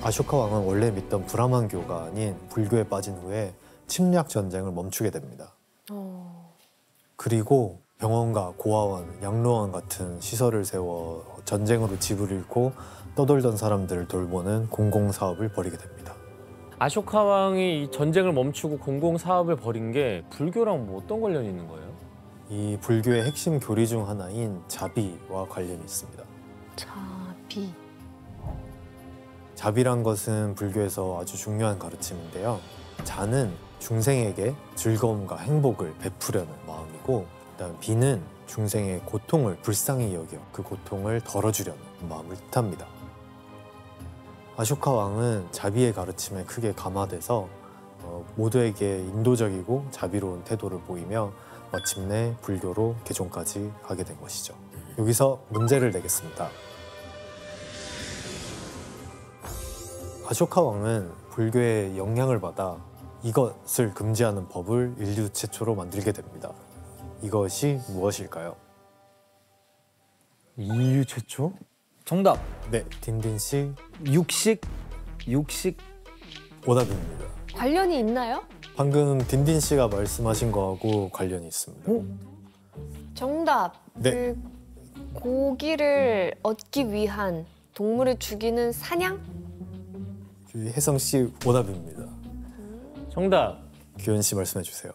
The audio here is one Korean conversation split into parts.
아쇼카 왕은 원래 믿던 브라만교가 아닌 불교에 빠진 후에 침략 전쟁을 멈추게 됩니다. 그리고 병원과 고아원, 양로원 같은 시설을 세워 전쟁으로 집을 잃고 떠돌던 사람들을 돌보는 공공사업을 벌이게 됩니다. 아쇼카 왕이 이 전쟁을 멈추고 공공사업을 벌인 게 불교랑 뭐 어떤 관련이 있는 거예요? 이 불교의 핵심 교리 중 하나인 자비와 관련이 있습니다. 자비. 자비란 것은 불교에서 아주 중요한 가르침인데요. 자는 중생에게 즐거움과 행복을 베푸려는 마음이고, 그다음 비는 중생의 고통을 불쌍히 여겨 그 고통을 덜어주려는 마음을 뜻합니다. 아쇼카 왕은 자비의 가르침에 크게 감화돼서 모두에게 인도적이고 자비로운 태도를 보이며 마침내 불교로 개종까지 하게 된 것이죠. 여기서 문제를 내겠습니다. 아쇼카 왕은 불교의 영향을 받아 이것을 금지하는 법을 인류 최초로 만들게 됩니다. 이것이 무엇일까요? 인류 최초? 정답. 네, 딘딘 씨 육식. 오답입니다. 관련이 있나요? 방금 딘딘 씨가 말씀하신 거하고 관련이 있습니다. 정답. 네. 그 고기를 얻기 위한 동물을 죽이는 사냥? 혜성 씨 오답입니다. 정답. 규현 씨 말씀해 주세요.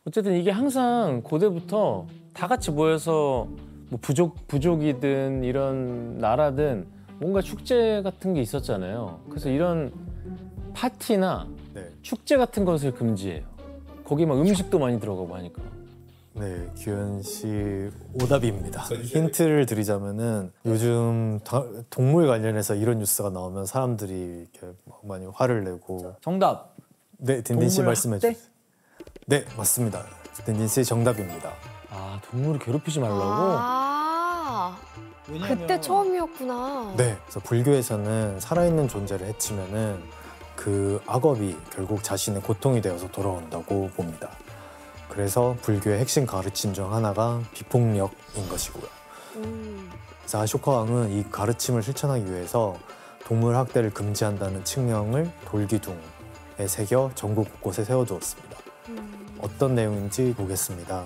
어쨌든 이게 항상 고대부터 다 같이 모여서 뭐 부족이든 이런 나라든 뭔가 축제 같은 게 있었잖아요. 그래서 이런 파티나 네, 축제 같은 것을 금지해요. 거기 막 음식도 많이 들어가고 하니까. 네, 규현 씨 오답입니다. 힌트를 드리자면은 요즘 동물 관련해서 이런 뉴스가 나오면 사람들이 이렇게 많이 화를 내고. 정답. 네, 딘딘 씨 동물 말씀해 학대? 주세요. 네, 맞습니다. 딘딘 씨 정답입니다. 아, 동물을 괴롭히지 말라고? 아, 그때 처음이었구나. 네, 그래서 불교에서는 살아있는 존재를 해치면은 그 악업이 결국 자신의 고통이 되어서 돌아온다고 봅니다. 그래서 불교의 핵심 가르침 중 하나가 비폭력인 것이고요. 그래서 아쇼카 왕은 이 가르침을 실천하기 위해서 동물 학대를 금지한다는 칙령을 돌기둥에 새겨 전국 곳곳에 세워두었습니다. 어떤 내용인지 보겠습니다.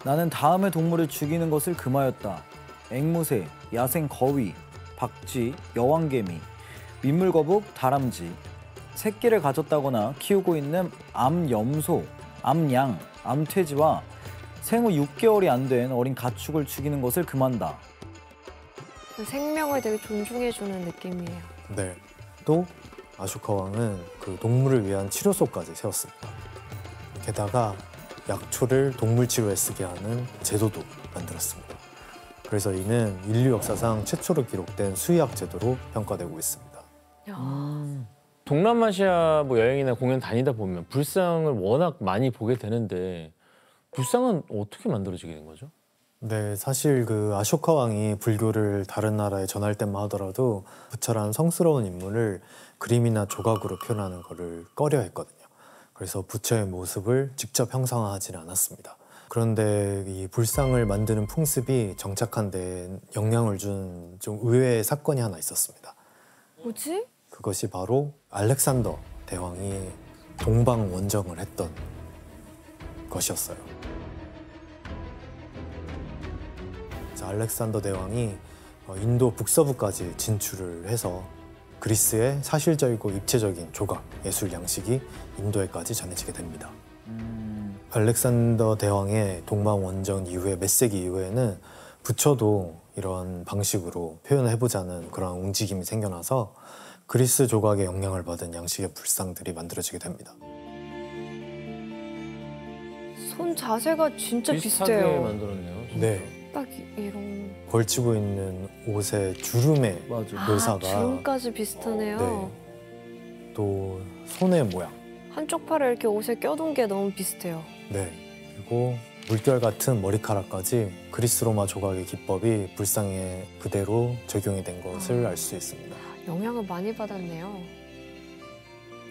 나는 다음의 동물을 죽이는 것을 금하였다. 앵무새, 야생 거위, 박쥐, 여왕개미, 민물거북, 다람쥐. 새끼를 가졌다거나 키우고 있는 암염소, 암양, 암돼지와 생후 6개월이 안 된 어린 가축을 죽이는 것을 금한다. 생명을 되게 존중해주는 느낌이에요. 네, 또 아쇼카 왕은 그 동물을 위한 치료소까지 세웠습니다. 게다가 약초를 동물 치료에 쓰게 하는 제도도 만들었습니다. 그래서 이는 인류 역사상 최초로 기록된 수의학 제도로 평가되고 있습니다. 동남아시아 뭐 여행이나 공연 다니다 보면 불상을 워낙 많이 보게 되는데 불상은 어떻게 만들어지게 된 거죠? 네, 사실 그 아쇼카 왕이 불교를 다른 나라에 전할 때만 하더라도 부처란 성스러운 인물을 그림이나 조각으로 표현하는 것을 꺼려했거든요. 그래서 부처의 모습을 직접 형상화하지는 않았습니다. 그런데 이 불상을 만드는 풍습이 정착한 데 영향을 준 좀 의외의 사건이 하나 있었습니다. 뭐지? 그것이 바로 알렉산더 대왕이 동방 원정을 했던 것이었어요. 그래서 알렉산더 대왕이 인도 북서부까지 진출을 해서 그리스의 사실적이고 입체적인 조각, 예술 양식이 인도에까지 전해지게 됩니다. 알렉산더 대왕의 동방 원정 이후에 몇 세기 이후에는 부처도 이런 방식으로 표현해보자는 그런 움직임이 생겨나서 그리스 조각의 영향을 받은 양식의 불상들이 만들어지게 됩니다. 손 자세가 진짜 비슷하게 비슷해요. 만들었네요. 진짜. 네, 딱 이런. 걸치고 있는 옷의 주름의 맞아. 묘사가 주름까지 비슷하네요. 네, 또 손의 모양, 한쪽 팔을 이렇게 옷에 껴둔 게 너무 비슷해요. 네, 그리고 물결 같은 머리카락까지 그리스 로마 조각의 기법이 불상에 그대로 적용이 된 것을 알 수 있습니다. 영향을 많이 받았네요.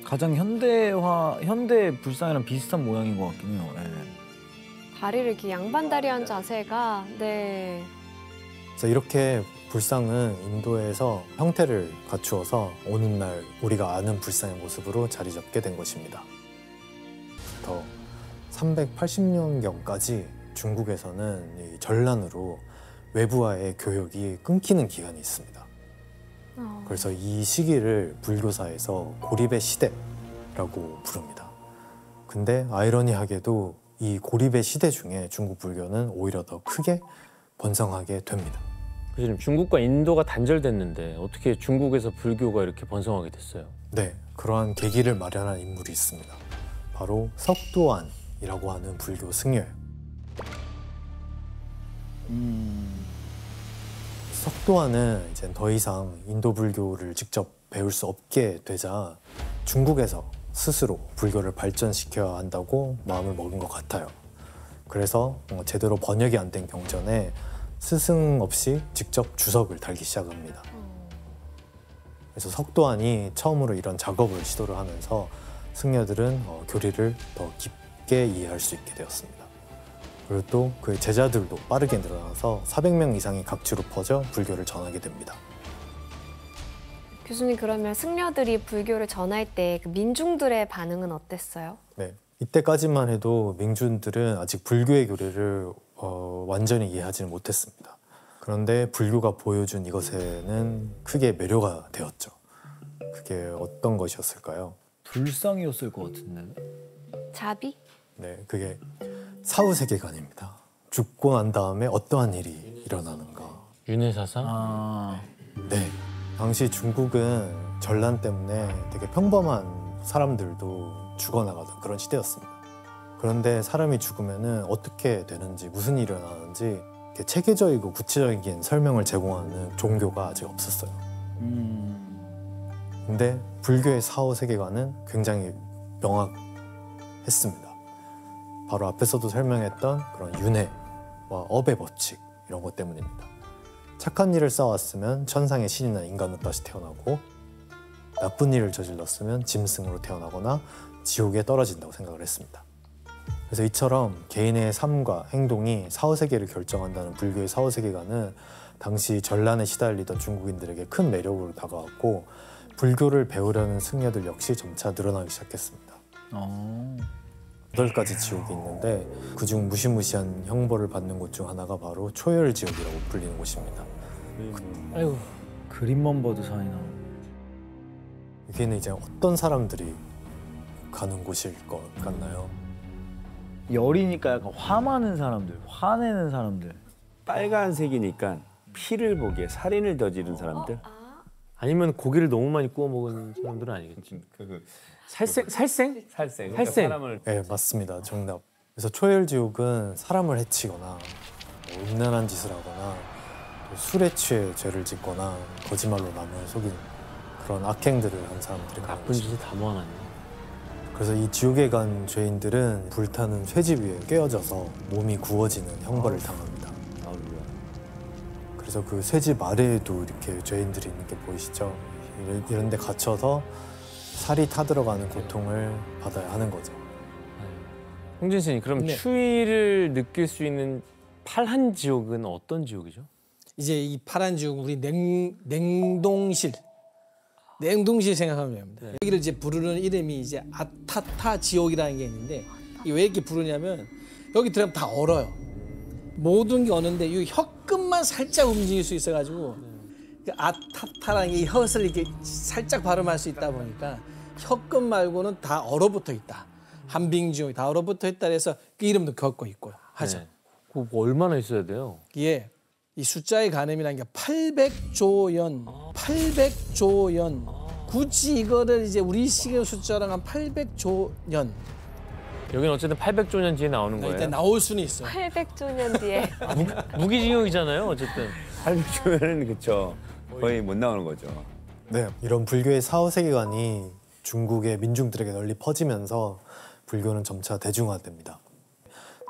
가장 현대 불상이랑 비슷한 모양인 것 같긴 해요. 네. 다리를 이렇게 양반다리 한 자세가 네. 그래서 이렇게 불상은 인도에서 형태를 갖추어서 오늘날 우리가 아는 불상의 모습으로 자리 잡게 된 것입니다. 더 380년경까지 중국에서는 이 전란으로 외부와의 교역이 끊기는 기간이 있습니다. 그래서 이 시기를 불교사에서 고립의 시대라고 부릅니다. 근데 아이러니하게도 이 고립의 시대 중에 중국 불교는 오히려 더 크게 번성하게 됩니다. 지금 중국과 인도가 단절됐는데 어떻게 중국에서 불교가 이렇게 번성하게 됐어요? 네, 그러한 계기를 마련한 인물이 있습니다. 바로 석도안이라고 하는 불교 승려예요. 석도안은 이제 더 이상 인도 불교를 직접 배울 수 없게 되자 중국에서 스스로 불교를 발전시켜야 한다고 마음을 먹은 것 같아요. 그래서 제대로 번역이 안 된 경전에 스승 없이 직접 주석을 달기 시작합니다. 그래서 석도안이 처음으로 이런 작업을 시도를 하면서 승려들은 교리를 더 깊게 이해할 수 있게 되었습니다. 그리고 또 그 제자들도 빠르게 늘어나서 400명 이상이 각지로 퍼져 불교를 전하게 됩니다. 교수님, 그러면 승려들이 불교를 전할 때 그 민중들의 반응은 어땠어요? 네, 이때까지만 해도 민중들은 아직 불교의 교리를 완전히 이해하지는 못했습니다. 그런데 불교가 보여준 이것에는 크게 매료가 되었죠. 그게 어떤 것이었을까요? 불상이었을 것 같은데. 자비? 네, 그게 사후세계관입니다. 죽고 난 다음에 어떠한 일이 일어나는가. 윤회사상? 아, 네, 당시 중국은 전란 때문에 되게 평범한 사람들도 죽어나가던 그런 시대였습니다. 그런데 사람이 죽으면 어떻게 되는지, 무슨 일이 일어나는지 이렇게 체계적이고 구체적인 설명을 제공하는 종교가 아직 없었어요. 근데 불교의 사후세계관은 굉장히 명확했습니다. 바로 앞에서도 설명했던 그런 윤회와 업의 법칙, 이런 것 때문입니다. 착한 일을 쌓았으면 천상의 신이나 인간으로 다시 태어나고, 나쁜 일을 저질렀으면 짐승으로 태어나거나 지옥에 떨어진다고 생각을 했습니다. 그래서 이처럼 개인의 삶과 행동이 사후세계를 결정한다는 불교의 사후세계관은 당시 전란에 시달리던 중국인들에게 큰 매력으로 다가왔고, 불교를 배우려는 승려들 역시 점차 늘어나기 시작했습니다. 8가지 지옥이 있는데 그중 무시무시한 형벌을 받는 곳 중 하나가 바로 초열지옥이라고 불리는 곳입니다. 아이고. 그림만 봐도 잔이 나. 여기는 이제 어떤 사람들이 가는 곳일 것 같나요? 열이니까 약간 화 많은 사람들, 화내는 사람들. 빨간색이니까 피를 보게 살인을 저지른 사람들. 아니면 고기를 너무 많이 구워 먹은 사람들은 아니겠지. 살생? 그러니까 사람을 네, 맞습니다. 정답. 그래서 초열지옥은 사람을 해치거나 음란한 짓을 하거나 또 술에 취해 죄를 짓거나 거짓말로 남을 속인 그런 악행들을 한 사람들이 가는 나쁜 곳입니다. 짓을 다 모아놨네. 그래서 이 지옥에 간 죄인들은 불타는 쇠집 위에 깨어져서 몸이 구워지는 형벌을 당합니다. 그래서 그 쇠집 아래에도 이렇게 죄인들이 있는 게 보이시죠? 이런 데 갇혀서 살이 타들어가는 고통을 받아야 하는 거죠. 홍진 씨, 그럼 네. 추위를 느낄 수 있는 팔한 지옥은 어떤 지옥이죠? 이제 이 파란 지옥 우리 냉동실 생각하면 됩니다. 네. 여기를 이제 부르는 이름이 이제 아타타 지옥이라는 게 있는데 이게 왜 이렇게 부르냐면 여기 들어가면 다 얼어요. 모든 게 어는데 이 혀끝만 살짝 움직일 수 있어가지고 그 아타타라는 게 이 혀를 이렇게 살짝 발음할 수 있다 보니까 혀끝 말고는 다 얼어붙어 있다. 한빙지옥이 다 얼어붙어 있다 그래서 그 이름도 겪고 있고요. 하죠. 네. 그거 얼마나 있어야 돼요? 이게 이 숫자의 가늠이라는 게 800조 연. 굳이 이거를 이제 우리 시계 숫자랑 한 800조 년. 여기는 어쨌든 800조 년 뒤에 나오는 거예요. 일단 나올 수는 있어요. 800조년 뒤에. 무기징역이잖아요, 어쨌든. 800조면은 그쵸. 거의 못 나오는 거죠. 네, 이런 불교의 사후세계관이 중국의 민중들에게 널리 퍼지면서 불교는 점차 대중화됩니다.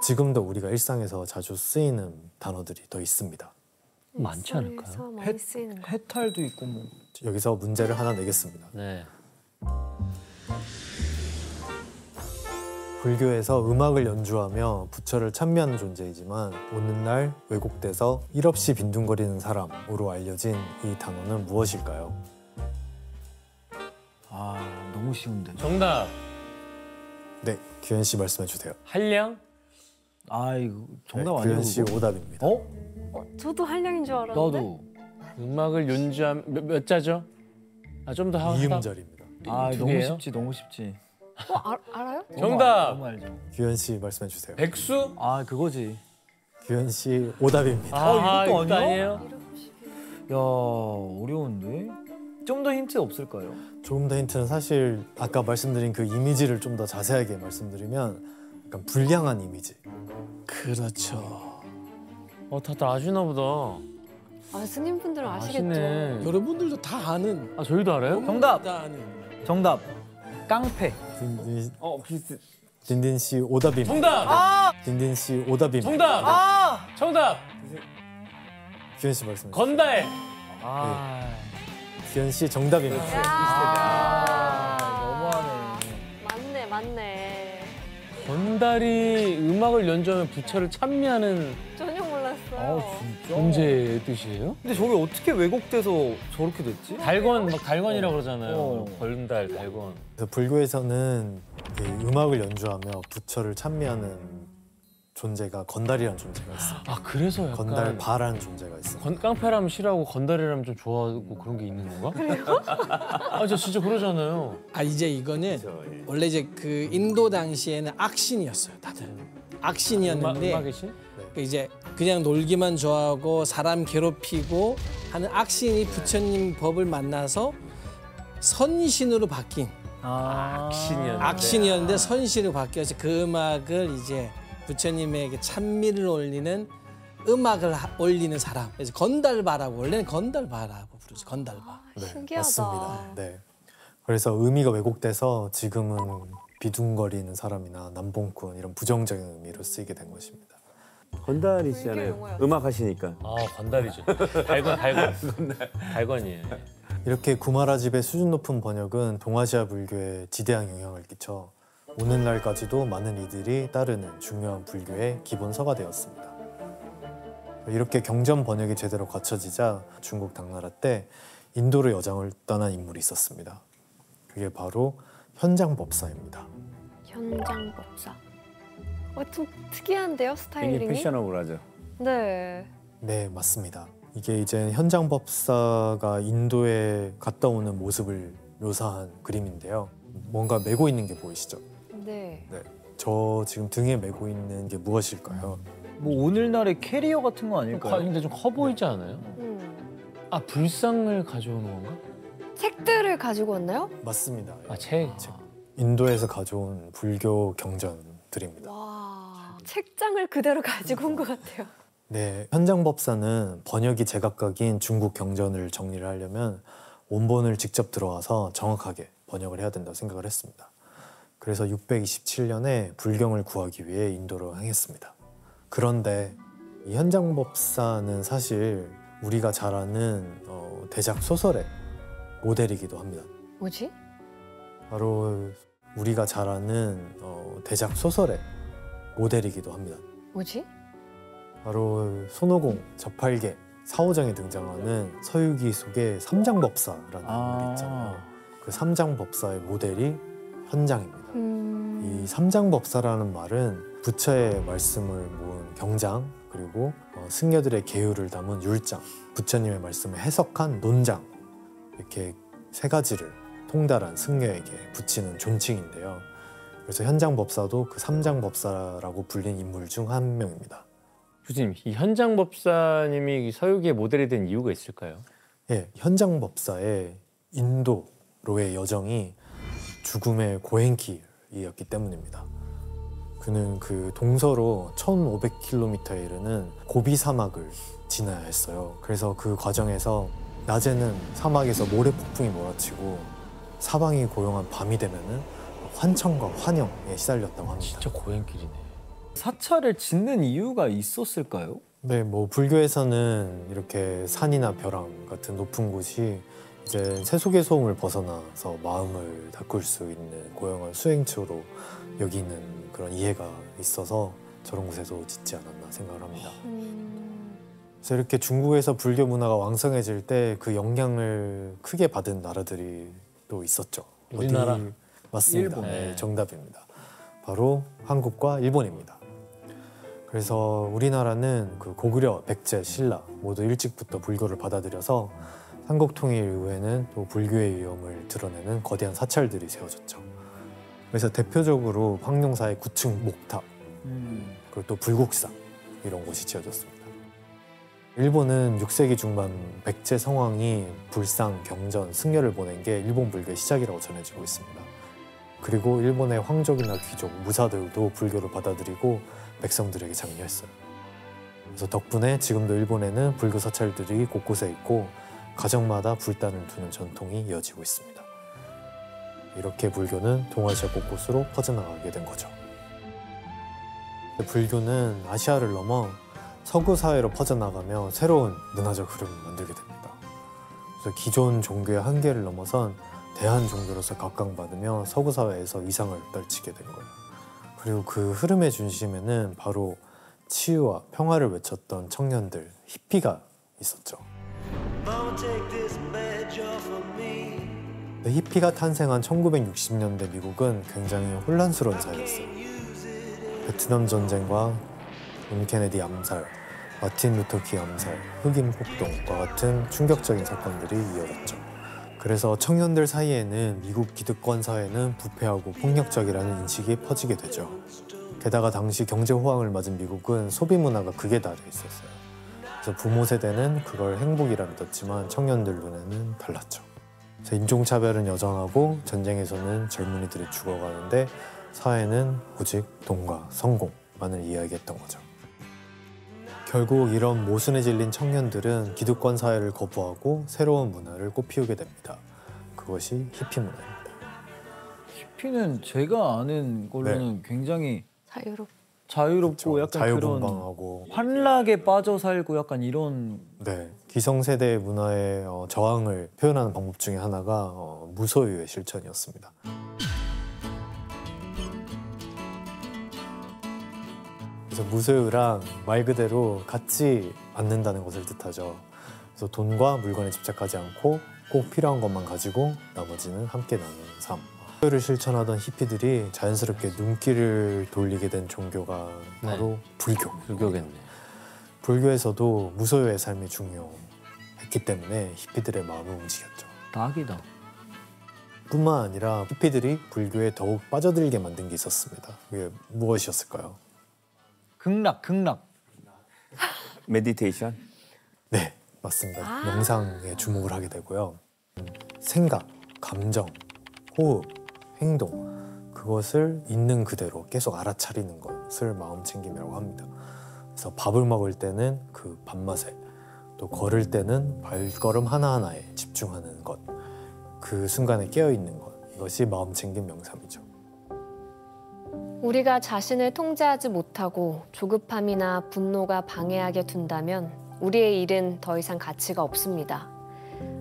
지금도 우리가 일상에서 자주 쓰이는 단어들이 더 있습니다. 많지 않을까요? 일상에서 많이 쓰이는 거. 해탈도 있고 뭐. 여기서 문제를 하나 내겠습니다. 네. 불교에서 음악을 연주하며 부처를 찬미하는 존재이지만 오늘날 왜곡돼서 일없이 빈둥거리는 사람으로 알려진 이 단어는 무엇일까요? 아, 너무 쉬운데. 정답. 네, 규현 씨 말씀해 주세요. 한량? 아, 이거 정답 네, 아니에요? 규현 씨 그거? 오답입니다. 어? 저도 한량인 줄 알았는데. 나도. 음악을 연주하면 몇 자죠? 좀 더 하고. 이음절입니다. 아, 두 너무 개예요? 쉽지, 너무 쉽지. 알아요? 정답! 너무 알죠. 규현 씨 말씀해 주세요. 백수? 아, 그거지. 규현 씨 오답입니다. 이것도 이것도 아니야? 아니에요? 야, 어려운데? 좀 더 힌트 없을까요? 조금 더 힌트는 사실 아까 말씀드린 그 이미지를 좀 더 자세하게 말씀드리면 약간 불량한 이미지. 그렇죠. 다들 아시나 보다. 아, 스님분들은 아시겠죠. 아시네. 여러분들도 다 아는. 저희도 알아요? 정답! 다 아는. 정답. 깡패. 비슷. 딘딘 씨 오답입니다. 정답! 딘딘 씨 오답입니다. 정답! 정답! 규현 씨 말씀해 주세요. 건달! 규현 씨 정답입니다. 너무하네. 맞네. 건달이 음악을 연주하면 부처를 찬미하는 전혀 몰랐어요. 아, 진짜? 존재의 뜻이에요? 근데 저게 어떻게 왜곡돼서 저렇게 됐지? 달건, 막 달건이라고 그러잖아요. 어. 건달, 달건. 그래서 불교에서는 이 음악을 연주하며 부처를 찬미하는 존재가 건달이라는 존재가 있어요. 그래서 약간 건달바라는 존재가 있어요. 깡패라면 싫어하고 건달이라면 좀 좋아하고 그런 게 있는 건가? 그래요? 저 진짜 그러잖아요. 이제 이거는 원래 이제 그 인도 당시에는 악신이었어요, 다들. 악신이었는데 음악의 신? 이제 그냥 놀기만 좋아하고 사람 괴롭히고 하는 악신이 부처님 법을 만나서 선신으로 바뀐 악신이었는데 선신으로 바뀌어서 그 음악을 이제 부처님에게 찬미를 올리는 음악을 올리는 사람. 그래서 건달바라고 원래는 건달바라고 부르죠. 건달바. 네, 신기하다. 맞습니다. 네. 그래서 의미가 왜곡돼서 지금은 비둥거리는 사람이나 남봉꾼 이런 부정적인 의미로 쓰이게 된 것입니다. 건달이시잖아요. 음악 하시니까. 건달이죠. 달건이에요. 이렇게 구마라집의 수준 높은 번역은 동아시아 불교에 지대한 영향을 끼쳐 오늘날까지도 많은 이들이 따르는 중요한 불교의 기본서가 되었습니다. 이렇게 경전 번역이 제대로 갖춰지자 중국 당나라 때 인도로 여정을 떠난 인물이 있었습니다. 그게 바로 현장법사입니다. 현장법사. 좀 특이한데요, 굉장히 스타일링이? 패셔너블하죠. 네. 네, 맞습니다. 이게 이제 현장법사가 인도에 갔다 오는 모습을 묘사한 그림인데요. 뭔가 메고 있는 게 보이시죠? 네. 네. 저 지금 등에 메고 있는 게 무엇일까요? 뭐 오늘날의 캐리어 같은 거 아닐까요? 근데 좀 커 보이지 않아요? 불상을 가져오는 건가? 책들을 가지고 왔나요? 맞습니다. 책. 인도에서 가져온 불교 경전들입니다. 와, 책장을 그대로 가지고 온 것 같아요. 네, 현장법사는 번역이 제각각인 중국 경전을 정리를 하려면 원본을 직접 들어와서 정확하게 번역을 해야 된다고 생각을 했습니다. 그래서 627년에 불경을 구하기 위해 인도로 향했습니다. 그런데 이 현장법사는 사실 우리가 잘 아는 대작 소설의 모델이기도 합니다. 뭐지? 바로 우리가 잘 아는 대작 소설의 모델이기도 합니다. 뭐지? 바로 손오공, 저팔계, 사오정에 등장하는 서유기 속의 삼장법사라는 인물이 있잖아요. 그 삼장법사의 모델이 현장입니다. 이 삼장법사라는 말은 부처의 말씀을 모은 경장, 그리고 승려들의 계율을 담은 율장, 부처님의 말씀을 해석한 논장, 이렇게 세 가지를 통달한 승려에게 붙이는 존칭인데요. 그래서 현장법사도 그 삼장법사라고 불린 인물 중 한 명입니다. 교수님, 이 현장법사님이 서유기의 모델이 된 이유가 있을까요? 예, 현장법사의 인도로의 여정이 죽음의 고행길이었기 때문입니다. 그는 그 동서로 1500km에 이르는 고비 사막을 지나야 했어요. 그래서 그 과정에서 낮에는 사막에서 모래 폭풍이 몰아치고 사방이 고요한 밤이 되면은 환청과 환영에 시달렸다고 합니다. 진짜 고행길이네. 사찰을 짓는 이유가 있었을까요? 네, 뭐 불교에서는 이렇게 산이나 벼랑 같은 높은 곳이 이제 세속의 소음을 벗어나서 마음을 닦을 수 있는 고요한 수행처로 여기는 그런 이해가 있어서 저런 곳에도 짓지 않았나 생각을 합니다. 그래서 이렇게 중국에서 불교 문화가 왕성해질 때 그 영향을 크게 받은 나라들이 또 있었죠. 우리나라? 맞습니다. 일본. 네, 정답입니다. 바로 한국과 일본입니다. 그래서 우리나라는 그 고구려, 백제, 신라 모두 일찍부터 불교를 받아들여서 삼국 통일 이후에는 또 불교의 위엄을 드러내는 거대한 사찰들이 세워졌죠. 그래서 대표적으로 황룡사의 9층 목탑, 그리고 또 불국사 이런 곳이 지어졌습니다. 일본은 6세기 중반 백제 성왕이 불상, 경전, 승려를 보낸 게 일본 불교의 시작이라고 전해지고 있습니다. 그리고 일본의 황족이나 귀족, 무사들도 불교를 받아들이고 백성들에게 장려했어요. 그래서 덕분에 지금도 일본에는 불교 사찰들이 곳곳에 있고 가정마다 불단을 두는 전통이 이어지고 있습니다. 이렇게 불교는 동아시아 곳곳으로 퍼져나가게 된 거죠. 불교는 아시아를 넘어 서구 사회로 퍼져나가며 새로운 문화적 흐름을 만들게 됩니다. 그래서 기존 종교의 한계를 넘어선 대한 종교로서 각광받으며 서구 사회에서 위상을 떨치게 된 거예요. 그리고 그 흐름의 중심에는 바로 치유와 평화를 외쳤던 청년들, 히피가 있었죠. 히피가 탄생한 1960년대 미국은 굉장히 혼란스러운 사회였어요. 베트남 전쟁과 존 케네디 암살, 마틴 루터 킹 암살, 흑인 폭동과 같은 충격적인 사건들이 이어졌죠. 그래서 청년들 사이에는 미국 기득권 사회는 부패하고 폭력적이라는 인식이 퍼지게 되죠. 게다가 당시 경제 호황을 맞은 미국은 소비 문화가 극에 달해 있었어요. 그래서 부모 세대는 그걸 행복이라 믿었지만 청년들 눈에는 달랐죠. 그래서 인종차별은 여전하고 전쟁에서는 젊은이들이 죽어가는데 사회는 오직 돈과 성공만을 이야기했던 거죠. 결국 이런 모순에 질린 청년들은 기득권 사회를 거부하고 새로운 문화를 꽃피우게 됩니다. 그것이 히피 문화입니다. 히피는 제가 아는 걸로는 굉장히 자유롭고 그렇죠. 약간 자유분방하고 그런 환락에 빠져 살고 약간 이런 네, 기성세대의 문화의 저항을 표현하는 방법 중에 하나가 무소유의 실천이었습니다. 그래서 무소유랑 말 그대로 갖지 않는다는 것을 뜻하죠. 그래서 돈과 물건에 집착하지 않고 꼭 필요한 것만 가지고 나머지는 함께 나누는 삶. 무소유를 실천하던 히피들이 자연스럽게 눈길을 돌리게 된 종교가 바로 불교. 불교겠네. 불교에서도 무소유의 삶이 중요했기 때문에 히피들의 마음을 움직였죠. 낙이다. 뿐만 아니라 히피들이 불교에 더욱 빠져들게 만든 게 있었습니다. 그게 무엇이었을까요? 극락. 메디테이션? 네, 맞습니다. 명상에 주목을 하게 되고요. 생각, 감정, 호흡, 행동 그것을 있는 그대로 계속 알아차리는 것을 마음챙김이라고 합니다. 그래서 밥을 먹을 때는 그 밥맛에, 또 걸을 때는 발걸음 하나하나에 집중하는 것, 그 순간에 깨어있는 것, 이것이 마음챙김 명상이죠. 우리가 자신을 통제하지 못하고 조급함이나 분노가 방해하게 둔다면 우리의 일은 더 이상 가치가 없습니다.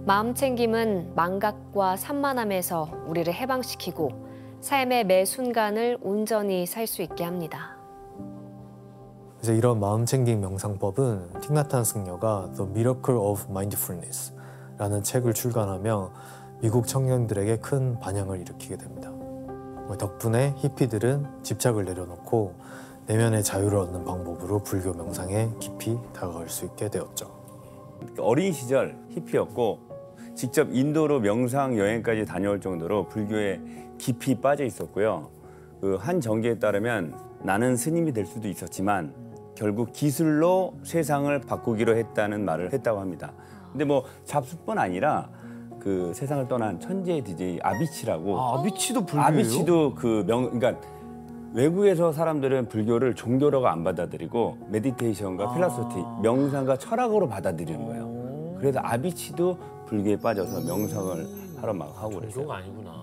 마음챙김은 망각과 산만함에서 우리를 해방시키고 삶의 매 순간을 온전히 살 수 있게 합니다. 그래서 이런 마음챙김 명상법은 틱나탄 승려가 The Miracle of Mindfulness라는 책을 출간하며 미국 청년들에게 큰 반향을 일으키게 됩니다. 덕분에 히피들은 집착을 내려놓고 내면의 자유를 얻는 방법으로 불교 명상에 깊이 다가갈 수 있게 되었죠. 어린 시절 히피였고 직접 인도로 명상 여행까지 다녀올 정도로 불교에 깊이 빠져 있었고요. 그 한 정기에 따르면 나는 스님이 될 수도 있었지만 결국 기술로 세상을 바꾸기로 했다는 말을 했다고 합니다. 근데 뭐 잡수뿐 아니라 그 세상을 떠난 천재 DJ 아비치라고. 아비치도 불교예요? 아비치도 그러니까 외국에서 사람들은 불교를 종교로가 안 받아들이고 메디테이션과 필라소피, 명상과 철학으로 받아들이는 거예요. 그래서 아비치도 불교에 빠져서 명상을 하러 막 하고 그랬어요. 종교가 아니구나.